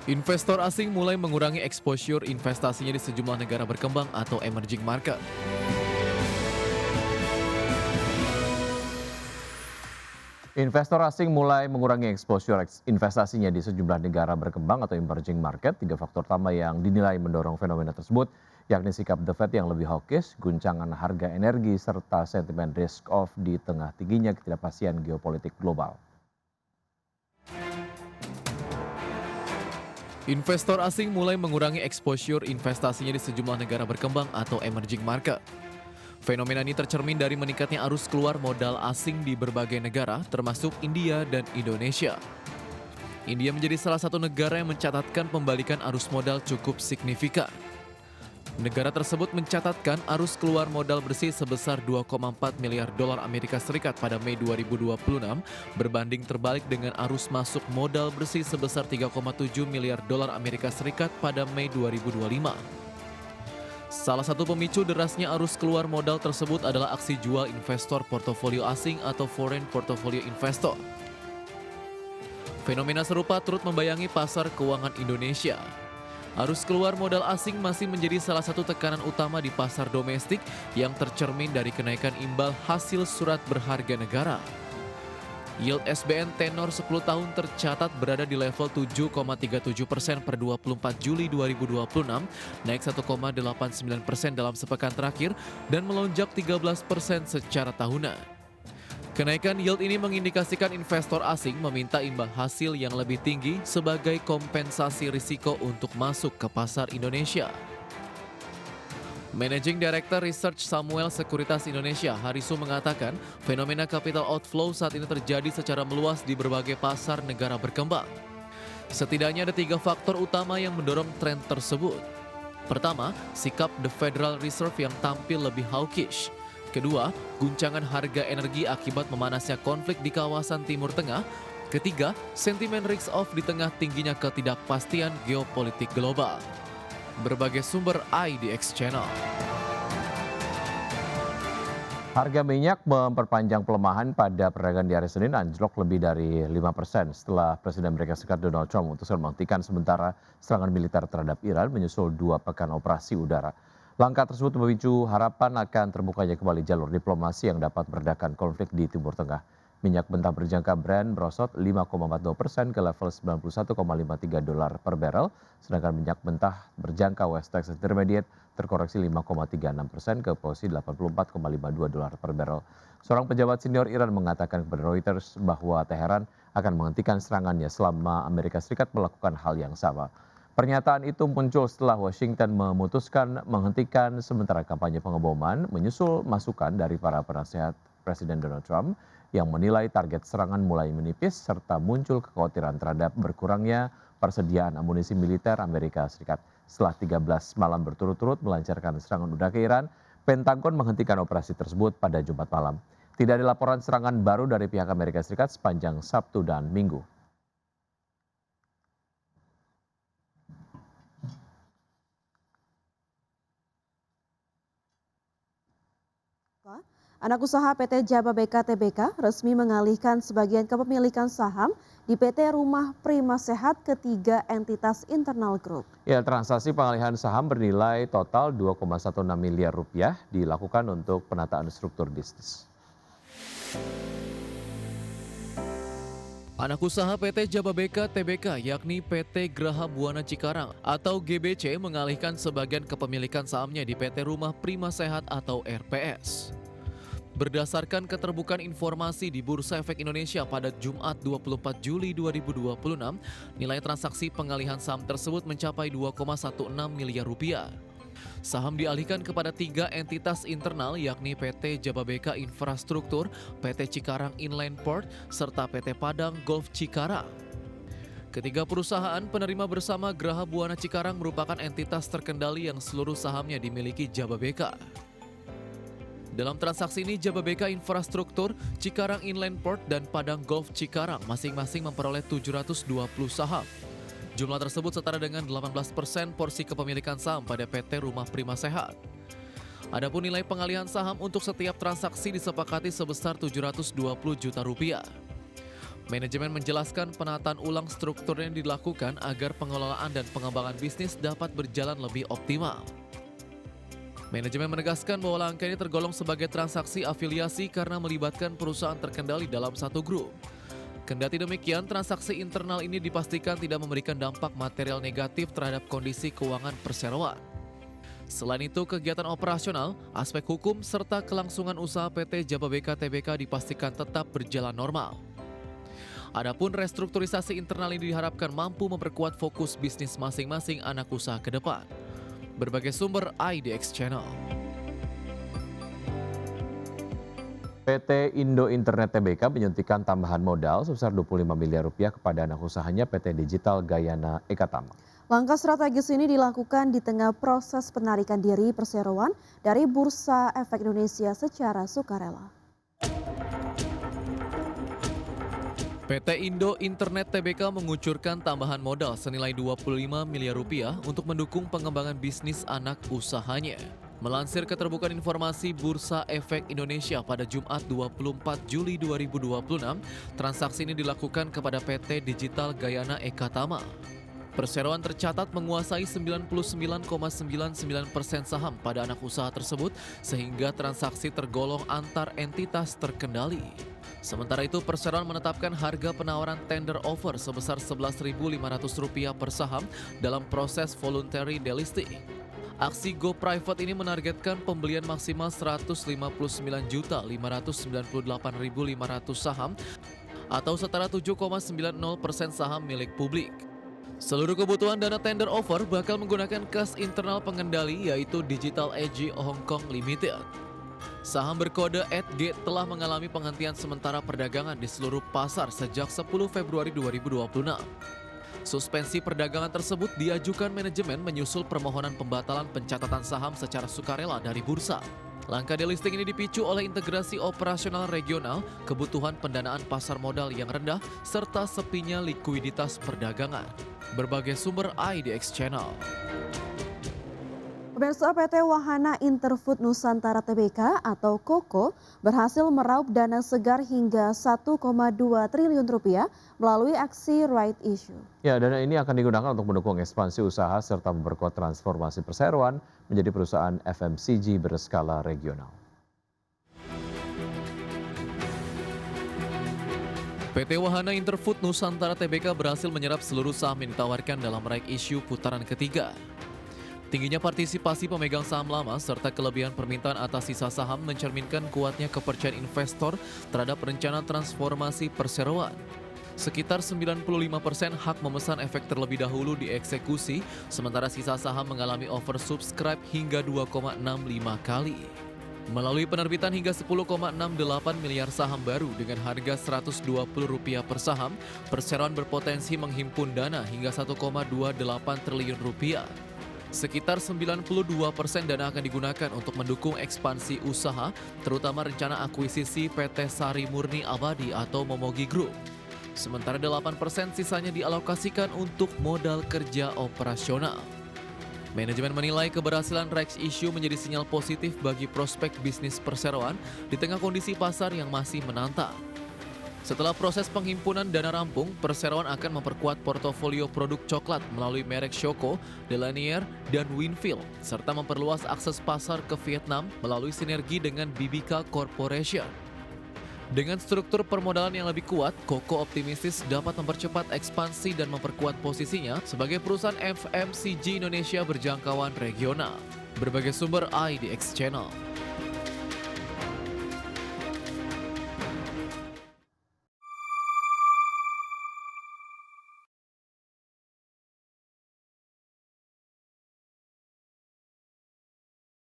Investor asing mulai mengurangi exposure investasinya di sejumlah negara berkembang atau emerging market. Investor asing mulai mengurangi exposure investasinya di sejumlah negara berkembang atau emerging market. Tiga faktor utama yang dinilai mendorong fenomena tersebut, yakni sikap The Fed yang lebih hawkish, guncangan harga energi, serta sentimen risk off di tengah tingginya ketidakpastian geopolitik global. Investor asing mulai mengurangi exposure investasinya di sejumlah negara berkembang atau emerging market. Fenomena ini tercermin dari meningkatnya arus keluar modal asing di berbagai negara, termasuk India dan Indonesia. India menjadi salah satu negara yang mencatatkan pembalikan arus modal cukup signifikan. Negara tersebut mencatatkan arus keluar modal bersih sebesar 2,4 miliar dolar Amerika Serikat pada Mei 2026, berbanding terbalik dengan arus masuk modal bersih sebesar 3,7 miliar dolar Amerika Serikat pada Mei 2025. Salah satu pemicu derasnya arus keluar modal tersebut adalah aksi jual investor portofolio asing atau foreign portfolio investor. Fenomena serupa turut membayangi pasar keuangan Indonesia. Arus keluar modal asing masih menjadi salah satu tekanan utama di pasar domestik yang tercermin dari kenaikan imbal hasil surat berharga negara. Yield SBN tenor 10 tahun tercatat berada di level 7,37% per 24 Juli 2026, naik 1,89% dalam sepekan terakhir dan melonjak 13% secara tahunan. Kenaikan yield ini mengindikasikan investor asing meminta imbal hasil yang lebih tinggi sebagai kompensasi risiko untuk masuk ke pasar Indonesia. Managing Director Research Samuel Sekuritas Indonesia, Harisu mengatakan fenomena capital outflow saat ini terjadi secara meluas di berbagai pasar negara berkembang. Setidaknya ada 3 faktor utama yang mendorong tren tersebut. Pertama, sikap The Federal Reserve yang tampil lebih hawkish. Kedua, guncangan harga energi akibat memanasnya konflik di kawasan Timur Tengah. Ketiga, sentimen risk off di tengah tingginya ketidakpastian geopolitik global. Berbagai sumber IDX Channel. Harga minyak memperpanjang pelemahan pada perdagangan di hari Senin, anjlok lebih dari 5% setelah Presiden Amerika Serikat Donald Trump memutuskan menghentikan sementara serangan militer terhadap Iran menyusul 2 pekan operasi udara. Langkah tersebut memicu harapan akan terbukanya kembali jalur diplomasi yang dapat meredakan konflik di Timur Tengah. Minyak mentah berjangka Brent merosot 5,42% ke level 91,53 dolar per barrel, sedangkan minyak mentah berjangka West Texas Intermediate terkoreksi 5,36% ke posisi 84,52 dolar per barrel. Seorang pejabat senior Iran mengatakan kepada Reuters bahwa Teheran akan menghentikan serangannya selama Amerika Serikat melakukan hal yang sama. Pernyataan itu muncul setelah Washington memutuskan menghentikan sementara kampanye pengeboman menyusul masukan dari para penasehat Presiden Donald Trump yang menilai target serangan mulai menipis serta muncul kekhawatiran terhadap berkurangnya persediaan amunisi militer Amerika Serikat. Setelah 13 malam berturut-turut melancarkan serangan udara ke Iran, Pentagon menghentikan operasi tersebut pada Jumat malam. Tidak ada laporan serangan baru dari pihak Amerika Serikat sepanjang Sabtu dan Minggu. Anak usaha PT Jababeka Tbk resmi mengalihkan sebagian kepemilikan saham di PT Rumah Prima Sehat ke 3 entitas internal grup. Ya, transaksi pengalihan saham bernilai total 2,16 miliar rupiah dilakukan untuk penataan struktur bisnis. Anak usaha PT Jababeka Tbk yakni PT Graha Buana Cikarang atau GBC mengalihkan sebagian kepemilikan sahamnya di PT Rumah Prima Sehat atau RPS. Berdasarkan keterbukaan informasi di Bursa Efek Indonesia pada Jumat 24 Juli 2026, nilai transaksi pengalihan saham tersebut mencapai 2,16 miliar rupiah. Saham dialihkan kepada 3 entitas internal yakni PT Jababeka Infrastruktur, PT Cikarang Inland Port, serta PT Padang Golf Cikarang. Ketiga perusahaan penerima bersama Graha Buana Cikarang merupakan entitas terkendali yang seluruh sahamnya dimiliki Jababeka. Dalam transaksi ini, Jababeka Infrastruktur, Cikarang Inland Port, dan Padang Golf Cikarang masing-masing memperoleh 720 saham. Jumlah tersebut setara dengan 18% porsi kepemilikan saham pada PT Rumah Prima Sehat. Adapun nilai pengalihan saham untuk setiap transaksi disepakati sebesar 720 juta rupiah. Manajemen menjelaskan penataan ulang struktur yang dilakukan agar pengelolaan dan pengembangan bisnis dapat berjalan lebih optimal. Manajemen menegaskan bahwa langkah ini tergolong sebagai transaksi afiliasi karena melibatkan perusahaan terkendali dalam satu grup. Kendati demikian, transaksi internal ini dipastikan tidak memberikan dampak material negatif terhadap kondisi keuangan perseroan. Selain itu, kegiatan operasional, aspek hukum, serta kelangsungan usaha PT Jababeka Tbk dipastikan tetap berjalan normal. Adapun restrukturisasi internal ini diharapkan mampu memperkuat fokus bisnis masing-masing anak usaha ke depan. Berbagai sumber IDX Channel. PT Indo Internet Tbk menyuntikkan tambahan modal sebesar 25 miliar rupiah kepada anak usahanya PT Digital Gayana Ekatama. Langkah strategis ini dilakukan di tengah proses penarikan diri perseroan dari Bursa Efek Indonesia secara sukarela. PT Indo Internet Tbk mengucurkan tambahan modal senilai 25 miliar rupiah untuk mendukung pengembangan bisnis anak usahanya. Melansir keterbukaan informasi Bursa Efek Indonesia pada Jumat 24 Juli 2026, transaksi ini dilakukan kepada PT Digital Gayana Ekatama. Perseroan tercatat menguasai 99,99% saham pada anak usaha tersebut sehingga transaksi tergolong antar entitas terkendali. Sementara itu, perseroan menetapkan harga penawaran tender offer sebesar Rp11.500 per saham dalam proses voluntary delisting. Aksi Go Private ini menargetkan pembelian maksimal 159.598.500 saham atau setara 7,90% saham milik publik. Seluruh kebutuhan dana tender offer bakal menggunakan kas internal pengendali yaitu Digital Edge Hong Kong Limited. Saham berkode EDG telah mengalami penghentian sementara perdagangan di seluruh pasar sejak 10 Februari 2026. Suspensi perdagangan tersebut diajukan manajemen menyusul permohonan pembatalan pencatatan saham secara sukarela dari bursa. Langkah delisting ini dipicu oleh integrasi operasional regional, kebutuhan pendanaan pasar modal yang rendah, serta sepinya likuiditas perdagangan. Berbagai sumber IDX Channel. Pemirsa, PT Wahana Interfood Nusantara Tbk atau KOKO berhasil meraup dana segar hingga 1,2 triliun rupiah melalui aksi right issue. Ya, dana ini akan digunakan untuk mendukung ekspansi usaha serta memperkuat transformasi perseroan menjadi perusahaan FMCG berskala regional. PT Wahana Interfood Nusantara Tbk berhasil menyerap seluruh saham yang ditawarkan dalam right issue putaran ketiga. Tingginya partisipasi pemegang saham lama serta kelebihan permintaan atas sisa saham mencerminkan kuatnya kepercayaan investor terhadap rencana transformasi perseroan. Sekitar 95% hak memesan efek terlebih dahulu dieksekusi, sementara sisa saham mengalami oversubscribe hingga 2,65 kali. Melalui penerbitan hingga 10,68 miliar saham baru dengan harga Rp120 per saham, perseroan berpotensi menghimpun dana hingga 1,28 triliun rupiah. Sekitar 92% dana akan digunakan untuk mendukung ekspansi usaha, terutama rencana akuisisi PT Sari Murni Abadi atau Momogi Group. Sementara 8% sisanya dialokasikan untuk modal kerja operasional. Manajemen menilai keberhasilan rights issue menjadi sinyal positif bagi prospek bisnis perseroan di tengah kondisi pasar yang masih menantang. Setelah proses penghimpunan dana rampung, perseroan akan memperkuat portofolio produk coklat melalui merek Choco, Delanier, dan Winfield, serta memperluas akses pasar ke Vietnam melalui sinergi dengan Bibika Corporation. Dengan struktur permodalan yang lebih kuat, KOKO optimistis dapat mempercepat ekspansi dan memperkuat posisinya sebagai perusahaan FMCG Indonesia berjangkauan regional. Berbagai sumber IDX Channel.